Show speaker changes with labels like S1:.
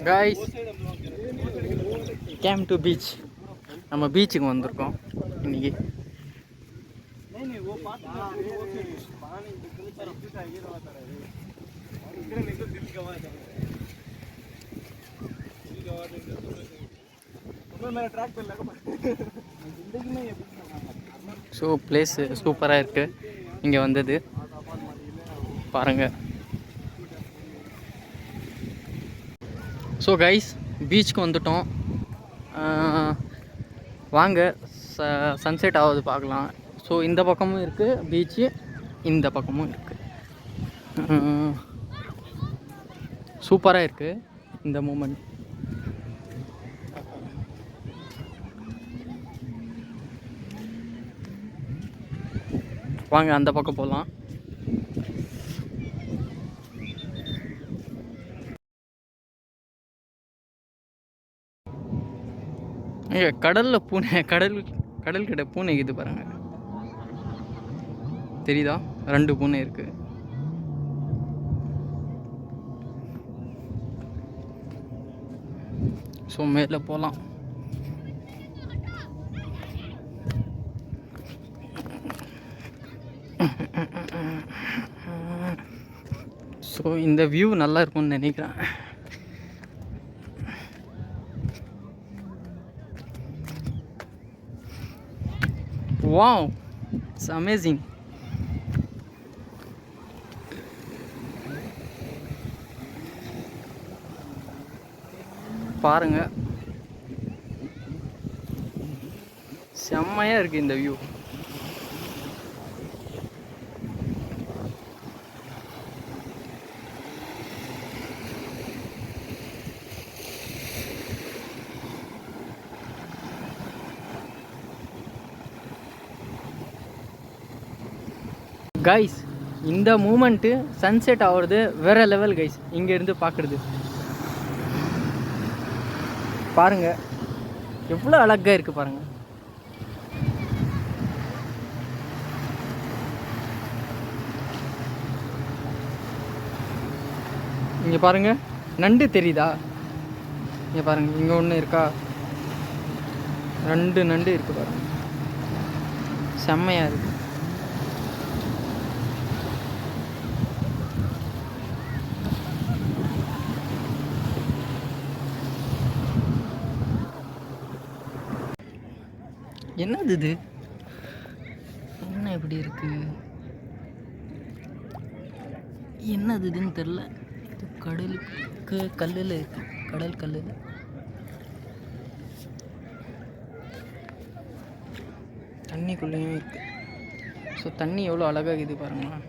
S1: Guys came to beach. நம்ம பீச்சுக்கு வந்திருக்கோம் இன்னைக்கு. ஸோ பிளேஸ் சூப்பராக இருக்குது. இங்கே வந்தது பாருங்கள். ஸோ கைஸ் பீச்சுக்கு வந்துட்டோம். வாங்க சன்செட் ஆகுது பார்க்கலாம். ஸோ இந்த பக்கமும் இருக்குது பீச்சு, இந்த பக்கமும் இருக்குது. சூப்பராக இருக்குது இந்த மூமெண்ட். வாங்க அந்த பக்கம் போகலாம். கடலில் பூனை, கடல் கிட்ட பூனை இது பாருங்க, தெரியுதா? 2 பூனை இருக்கு. ஸோ மேலே போகலாம். ஸோ இந்த வியூ நல்லா இருக்கும்னு நினைக்கிறேன். Wow, it's amazing. பாருங்க, செம்மையா இருக்கு இந்த வியூ. கைஸ் இந்த மூமெண்ட்டு சன்செட் ஆகிறது வேறு லெவல் கைஸ். இங்கேருந்து பார்க்குறது பாருங்கள், எவ்வளோ அழகாக இருக்குது பாருங்கள். இங்கே பாருங்கள், நண்டு தெரியுதா? இங்கே பாருங்கள், இங்கே ஒன்று இருக்கா, 2 நண்டு இருக்குது பாருங்கள். செம்மையாக இருக்குது. என்னது இது? என்ன இப்படி இருக்கு? என்னது இதுன்னு தெரில. கடலுக்கு கல்லில் இருக்கு, கடல் கல்லில். தண்ணிக்குள்ளேயும் இருக்கு. ஸோ தண்ணி எவ்வளோ அழகாக இது பாருங்களேன்.